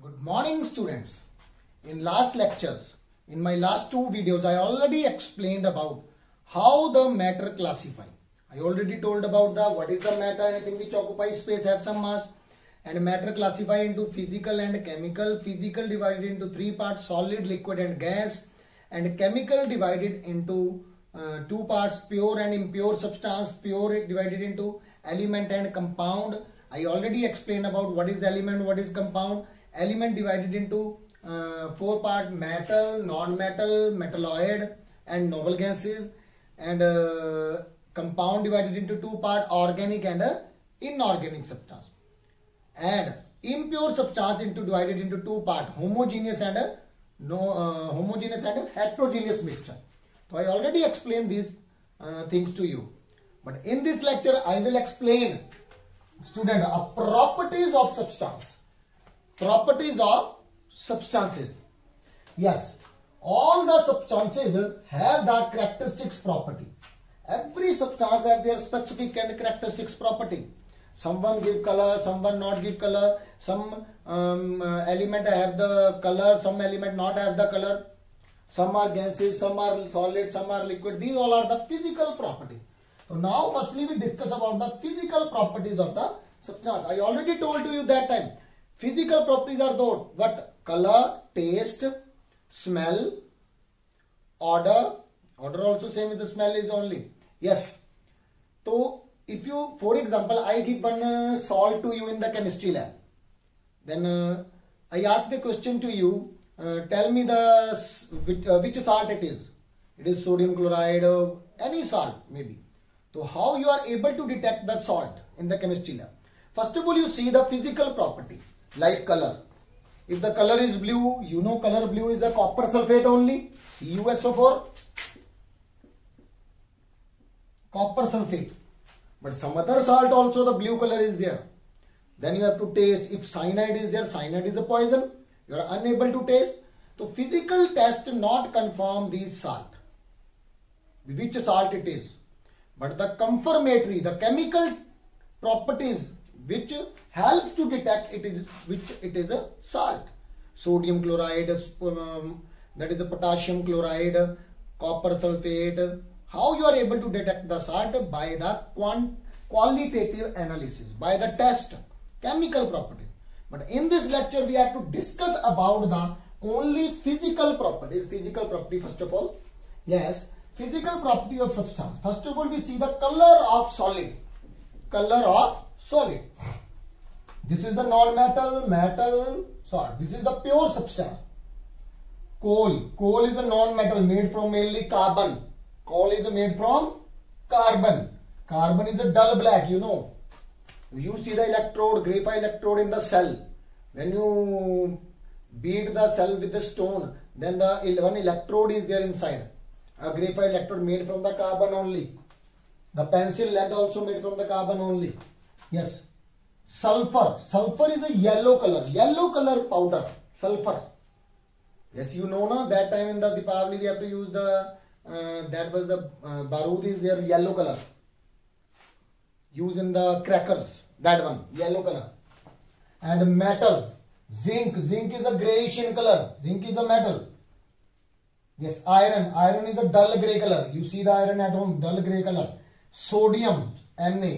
Good morning, students. In last lectures, in my last two videos, I already explained about how the matter classify. I already told about the what is the matter, anything which occupies space have some mass, and matter classify into physical and chemical. Physical divided into three parts: solid, liquid, and gas, and chemical divided into two parts: pure and impure substance. Pure divided into element and compound. I already explained about what is element, what is compound. Element divided into four parts: metal, non-metal, metalloid, and noble gases. And compound divided into two parts: organic and inorganic substance. And impure substance divided into two parts: homogeneous and homogeneous and heterogeneous mixture. So I already explained these things to you, but in this lecture I will explain, student, properties of substance. Properties of substances. Yes, all the substances have the characteristics property. Every substance have their specific and characteristics property. Someone give color, someone not give color. Some element have the color, some element not have the color. Some are gases, some are solid, some are liquid. These all are the physical properties. So now firstly we discuss about the physical properties of the substance. I already told you that time. Physical properties are those: what? Color, taste, smell, odor. Odor also same as the smell is only. Yes. So if you, for example, I give one salt to you in the chemistry lab. Then I ask the question to you. Tell me which salt it is. It is sodium chloride, any salt maybe. So how you are able to detect the salt in the chemistry lab? First of all, you see the physical property like color. If the color is blue, you know color blue is a copper sulfate only, CuSO4, copper sulfate. But some other salt also the blue color is there. Then you have to taste. If cyanide is there, cyanide is a poison. You are unable to taste. So physical test not confirm these salt, which salt it is. But the confirmatory, the chemical properties which helps to detect it is which it is a salt. Sodium chloride, that is the potassium chloride, copper sulfate. How you are able to detect the salt? By the qualitative analysis, by the test, chemical properties. But in this lecture we have to discuss about the only physical properties. Physical property first of all. Yes, physical property of substance. First of all we see the color of solid. Color of solid. This is the non-metal, metal, salt. This is the pure substance. Coal. Coal is a non-metal made from mainly carbon. Coal is made from carbon. Carbon is a dull black, you know. You see the electrode, graphite electrode in the cell. When you beat the cell with the stone, then the one electrode is there inside. A graphite electrode made from the carbon only. The pencil lead also made from the carbon only. Yes. Sulfur. Sulfur is a yellow color. Yellow color powder. Sulfur. Yes, you know na, that time in the Deepavali we have to use the that was the Barood is there, yellow color. Use in the crackers. That one, yellow color. And metal. Zinc. Zinc is a grayish in color. Zinc is a metal. Yes, iron. Iron is a dull grey color. You see the iron at home, dull grey color. Sodium, Na.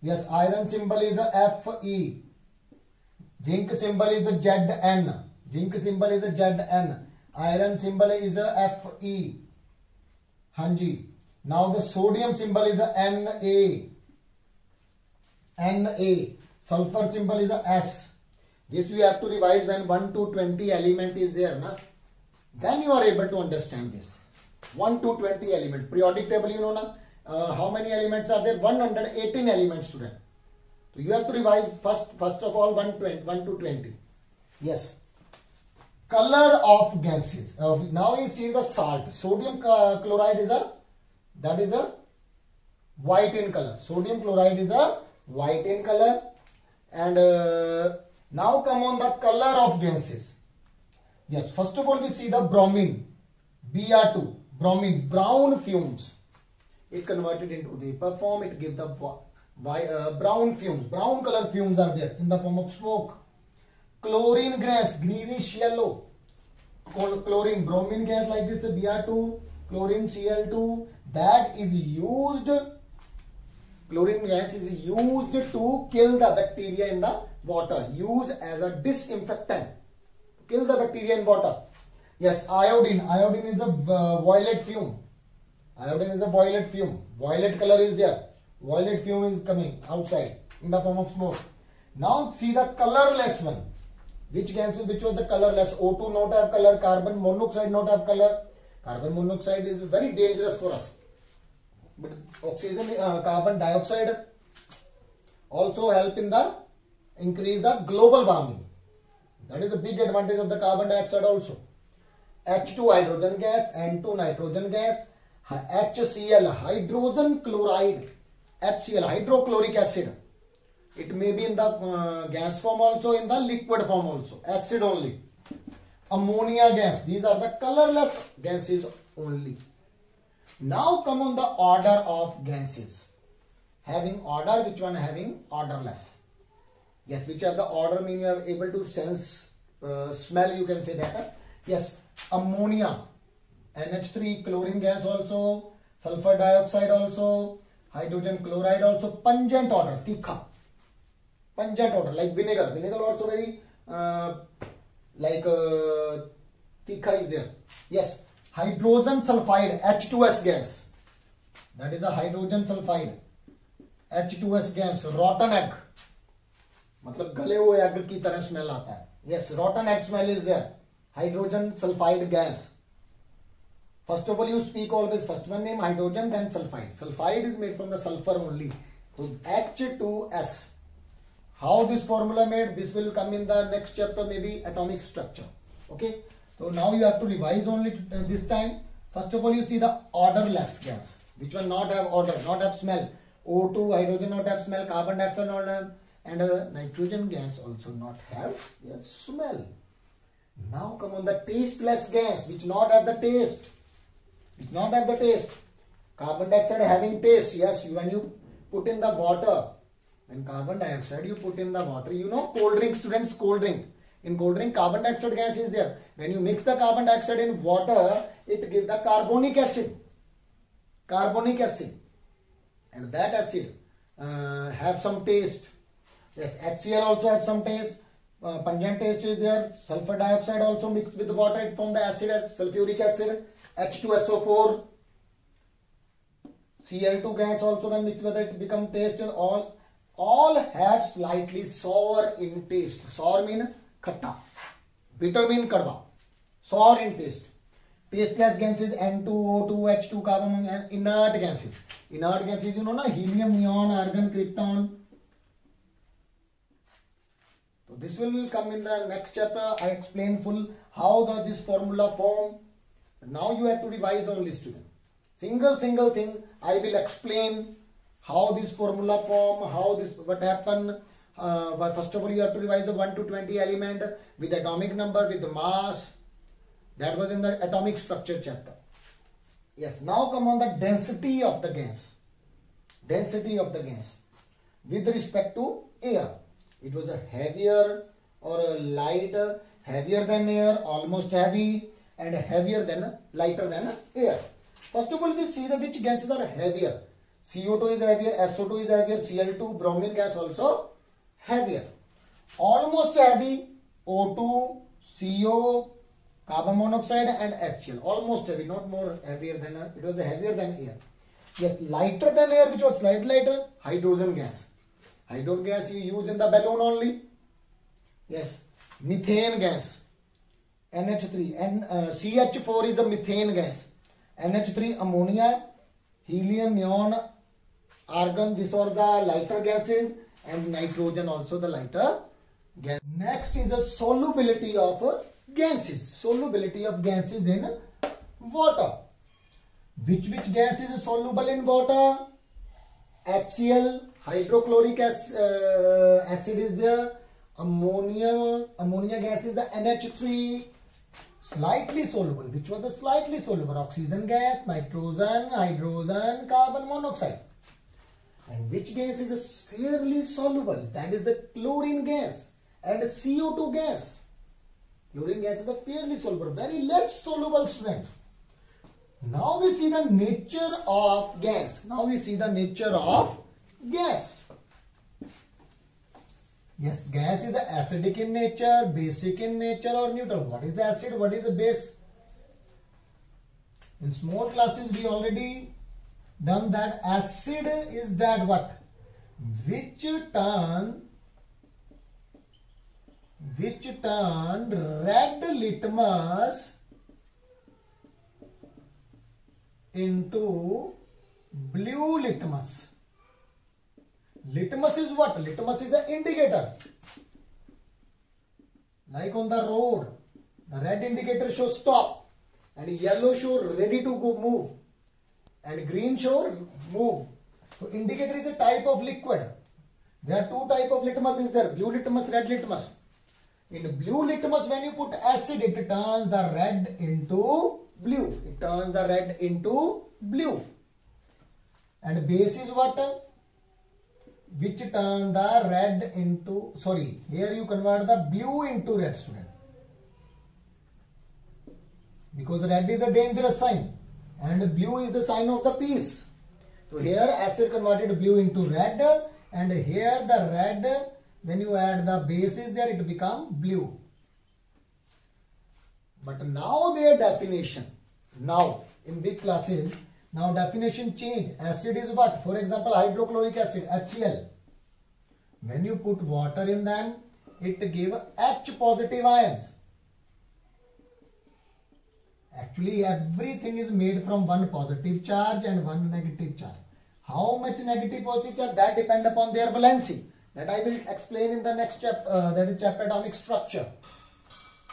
Yes, iron symbol is a Fe. Zinc symbol is a Zn. Zinc symbol is a Zn. Iron symbol is a Fe. Hanji. Now the sodium symbol is a Na. Na. Sulfur symbol is a S. This you have to revise when 1 to 20 element is there. Na? Then you are able to understand this. 1 to 20 element. Periodic table you know na. How many elements are there? 118 elements, student. So you have to revise first of all 1 to 20. Yes. Color of gases. Now you see the salt. Sodium chloride is a white in color. Sodium chloride is a white in color. And now come on the color of gases. Yes. First of all we see the bromine. Br2. Bromine. Brown fumes. It converted into vapor form. It gives the brown fumes. Brown color fumes are there in the form of smoke. chlorine gas, greenish yellow. Chlorine, bromine gas like this, Br2, chlorine Cl2, that is used, chlorine gas is used to kill the bacteria in the water, used as a disinfectant, kill the bacteria in water. Yes, iodine, iodine is a violet fume, iodine is a violet fume, violet color is there, violet fume is coming outside in the form of smoke. Now see the colorless one. Which gas is, which was the colorless? O2 not have color, carbon monoxide not have color. Carbon monoxide is very dangerous for us. But oxygen, carbon dioxide also help in the increase the global warming. That is the big advantage of the carbon dioxide also. H2 hydrogen gas, N2 nitrogen gas, HCl hydrogen chloride, HCl hydrochloric acid. It may be in the gas form also, in the liquid form also, acid only. Ammonia gas, these are the colorless gases only. Now come on the order of gases. Having order, which one having orderless? Yes, which have the order, meaning you are able to sense, smell, you can say that. Yes, ammonia, NH3, chlorine gas also, sulfur dioxide also, hydrogen chloride also, pungent odor, tikha. Pungent odor, like vinegar. Vinegar also very tikha is there. Yes, hydrogen sulfide, H2S gas. That is the hydrogen sulfide, H2S gas. Rotten egg, मतलब गले हुए egg की तरह smell आता है. Yes, rotten egg smell is there. Hydrogen sulfide gas. First of all, you speak always first one name hydrogen, then sulfide. Sulfide is made from the sulfur only. So H2S. How this formula made? This will come in the next chapter, maybe atomic structure. Okay. So now you have to revise only this time. First of all, you see the orderless gas. Which one not have order, not have smell. O2, hydrogen not have smell, carbon dioxide not have, and nitrogen gas also not have their smell. Now come on the tasteless gas, which not have the taste. Which not have the taste. Carbon dioxide having taste. Yes, when you put in the water. When carbon dioxide you put in the water, you know cold drink, students, cold drink. In cold drink carbon dioxide gas is there. When you mix the carbon dioxide in water, it gives the carbonic acid. Carbonic acid. And that acid have some taste. Yes, HCl also have some taste. Pungent taste is there. Sulfur dioxide also mixed with the water, it forms the acid as sulfuric acid. H2SO4. Cl2 gas also when mixed with it become taste. All have slightly sour in taste. Sour mean khatta. Bitter mean kadwa. Sour in taste. Tasteless gases N2, O2, H2, carbon, and inert gases. Inert gases, you know na, helium, neon, argon, krypton. So this will come in the next chapter. I explain full how does this formula form. Now you have to revise only, student. Single thing I will explain. How this formula form, how this, what happened. First of all, you have to revise the 1 to 20 element with atomic number, with the mass. That was in the atomic structure chapter. Yes, now come on the density of the gas. Density of the gas with respect to air. It was a heavier or a lighter, heavier than air, almost heavy, and heavier than, lighter than air. First of all, we see the which gases are heavier. CO2 is heavier, SO2 is heavier, Cl2, bromine gas also heavier. Almost heavy, O2, CO, carbon monoxide and HCl. Almost heavy, not more heavier than, it was heavier than air. Yes, lighter than air, which was slightly lighter, hydrogen gas. Hydrogen gas you use in the balloon only. Yes, methane gas, NH3, and CH4 is a methane gas. NH3 ammonia, helium, neon, argon, these are the lighter gases, and nitrogen also the lighter gas. Next is the solubility of gases. Solubility of gases in water. Which gas is soluble in water? HCl, hydrochloric acid is there. Ammonia gas is the NH3. Slightly soluble. Which was the slightly soluble? Oxygen gas, nitrogen, hydrogen, carbon monoxide. And which gas is fairly soluble? That is the chlorine gas. and CO2 gas. Chlorine gas is a fairly soluble, very less soluble student. Now we see the nature of gas. Now we see the nature of gas. Yes, gas is acidic in nature, basic in nature, or neutral. What is acid? What is the base? In small classes we already done that. Acid is that what? Which turn red litmus into blue litmus. Litmus is what? Litmus is the indicator. Like on the road, the red indicator shows stop, and yellow show ready to go move, and green show move. So indicator is a type of liquid. There are two type of litmus is there, blue litmus, red litmus. In blue litmus, when you put acid, it turns the red into blue. It turns the red into blue. And base is what? Which turn the red into, sorry, here you convert the blue into red, student. Because red is a dangerous sign and blue is the sign of the peace. So here acid converted blue into red, and here the red, when you add the bases there, it become blue. But now their definition, now in big classes, now definition change. Acid is what? For example, hydrochloric acid, HCl. When you put water in them, it give H positive ions. Actually, everything is made from one positive charge and one negative charge. How much negative positive charge? That depend upon their valency. That I will explain in the next chapter, that is chapter atomic structure.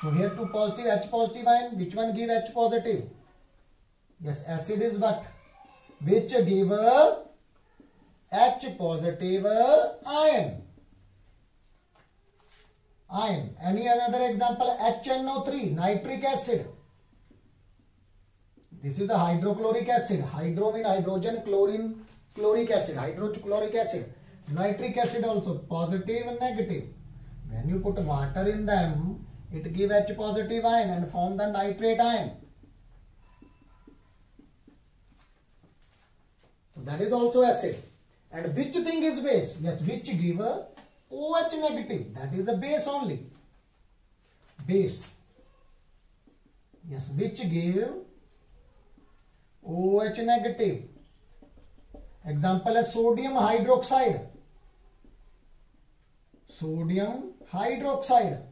So here two positive, H positive ion. Which one give H positive? Yes, acid is what? Which give H positive ion. Any another example? HNO3, nitric acid. This is the hydrochloric acid. Hydro means hydrogen, chlorine, chloric acid, hydrochloric acid. Nitric acid also, positive and negative. When you put water in them, it give H positive ion and form the nitrate ion. So that is also acid. And which thing is base? Yes, which give a OH negative. That is the base only. Base. Yes, which give OH negative. Example is sodium hydroxide. Sodium hydroxide.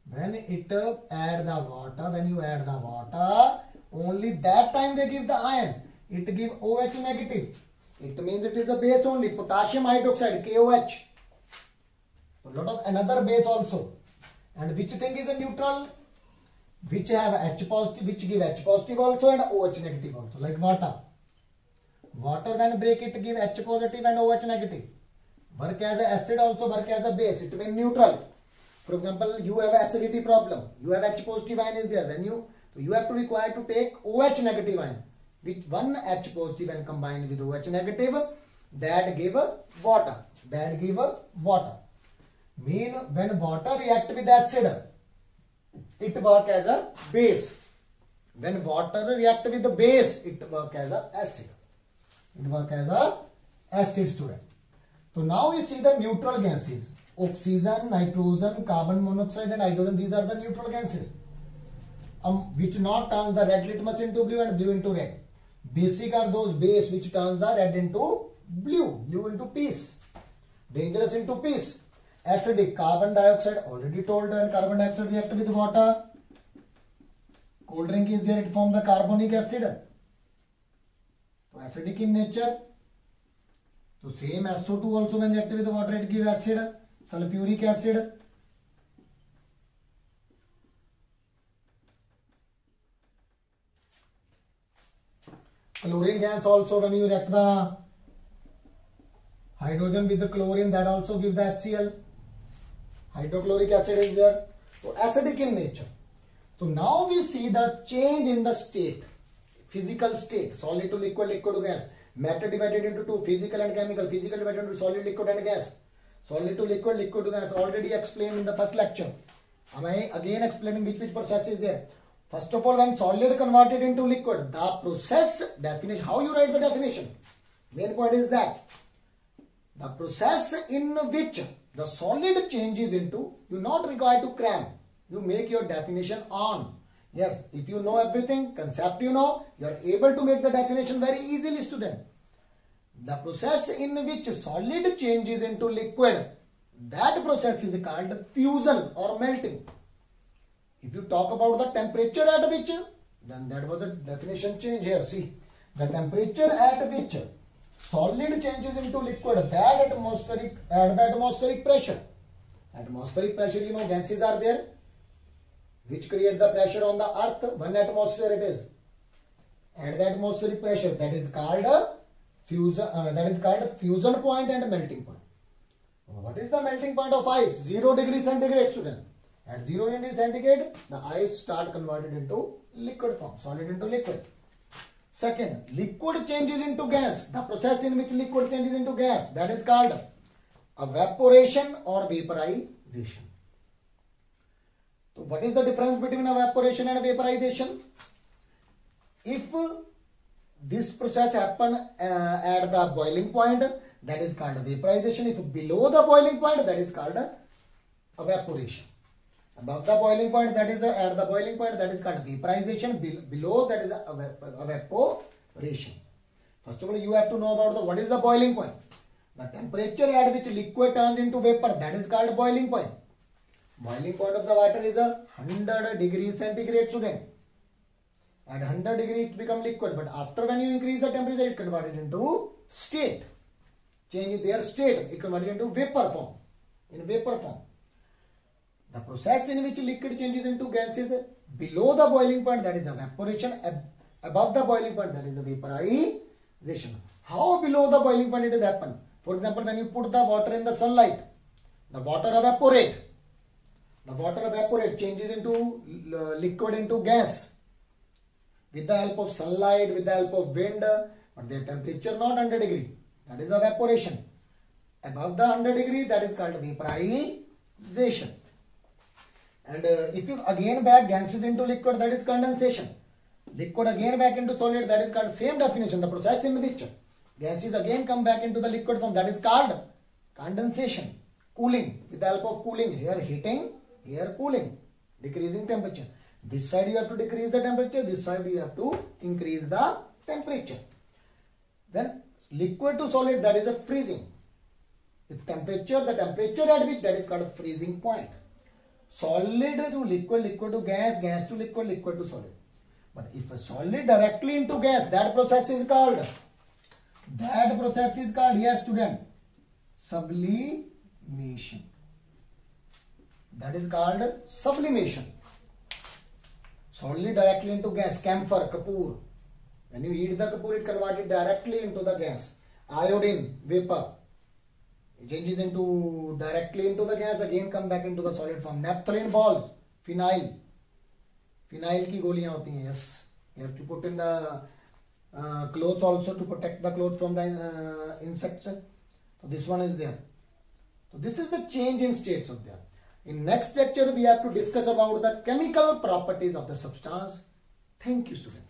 When it add the water, when you add the water, only that time they give the ion. It give OH negative. It means it is the base only. Potassium hydroxide, KOH. A lot of another base also. And which thing is a neutral? Which have H positive, which give H positive also and OH negative also. Like water. Water when break it give H positive and OH negative. Work as a acid also, work as a base. It means neutral. For example, you have acidity problem. You have H positive ion is there. When you have to require to take OH negative ion. Which one H positive and combined with OH negative, that give water. That give water. Mean when water react with acid, it work as a base. When water react with the base, it work as a acid. It work as a acid, student. So now we see the neutral gases. Oxygen, nitrogen, carbon monoxide and hydrogen. These are the neutral gases. Which not turns the red litmus into blue and blue into red. Basic are those base which turns the red into blue. Blue into peace. Dangerous into peace. Acidic, carbon dioxide, already told, and carbon dioxide react with water. Cold drink is there, it forms the carbonic acid. So acidic in nature. So same SO2 also when react with water it gives acid. Sulfuric acid. Chlorine gas also when you react the hydrogen with the chlorine, that also gives the HCl. Hydrochloric acid is there. So acidic in nature. So now we see the change in the state. Physical state. Solid to liquid, liquid to gas. Matter divided into two. Physical and chemical. Physical divided into solid, liquid and gas. Solid to liquid, liquid to gas. Already explained in the first lecture. Am I again explaining which process is there? First of all, when solid converted into liquid, the process definition, how you write the definition? Main point is that the process in which the solid changes into, you not required to cram. You make your definition on. Yes, if you know everything, concept you know, you are able to make the definition very easily, student. The process in which solid changes into liquid, that process is called fusion or melting. If you talk about the temperature at which, then that was a definition change here. See, the temperature at which solid changes into liquid, at the atmospheric pressure. Atmospheric pressure, you know, gases are there which create the pressure on the earth. 1 atmosphere it is. At the atmospheric pressure, that is called a fusion. That is called fusion point and melting point. What is the melting point of ice? 0 degrees centigrade, student. At 0 degrees centigrade, the ice start converted into liquid form, solid into liquid. Second, liquid changes into gas. The process in which liquid changes into gas, that is called evaporation or vaporization. So what is the difference between evaporation and vaporization? If this process happen at the boiling point, that is called vaporization. If below the boiling point, that is called evaporation. Above the boiling point, that is at the boiling point, that is called vaporization. Below, that is evaporation. First of all, you have to know about what is the boiling point. The temperature at which liquid turns into vapor, that is called boiling point. Boiling point of the water is 100 degrees centigrade, student. At 100 degrees it becomes liquid, but after when you increase the temperature, it converted into state. Change their state, it converted into vapor form. In vapor form. The process in which liquid changes into gases below the boiling point, that is evaporation. Above the boiling point, that is vaporization. How below the boiling point it is happen? For example, when you put the water in the sunlight, the water evaporate. The water evaporate, changes into liquid into gas with the help of sunlight, with the help of wind, but their temperature not 100 degree. That is evaporation. Above the 100 degree, that is called vaporization. And if you again back gases into liquid, that is condensation. Liquid again back into solid, that is called same definition. The process in which gases again come back into the liquid form, that is called condensation. Cooling, with the help of cooling, here heating, here cooling, decreasing temperature. This side you have to decrease the temperature, this side you have to increase the temperature. Then liquid to solid, that is a freezing. If temperature, the temperature at which, that is called a freezing point. Solid to liquid, liquid to gas, gas to liquid, liquid to solid. But if a solid directly into gas, that process is called, yes student, sublimation. That is called sublimation. Solid directly into gas, camphor, kapoor. When you heat the kapoor, it converted directly into the gas. Iodine, vapor. It changes into directly into the gas, again come back into the solid form. Naphthalene balls, phenyl. Phenyl की गोलियां होती हैं, yes. You have to put in the clothes also to protect the clothes from the insects. So this one is there. So this is the change in states of there. In next lecture, we have to discuss about the chemical properties of the substance. Thank you, students.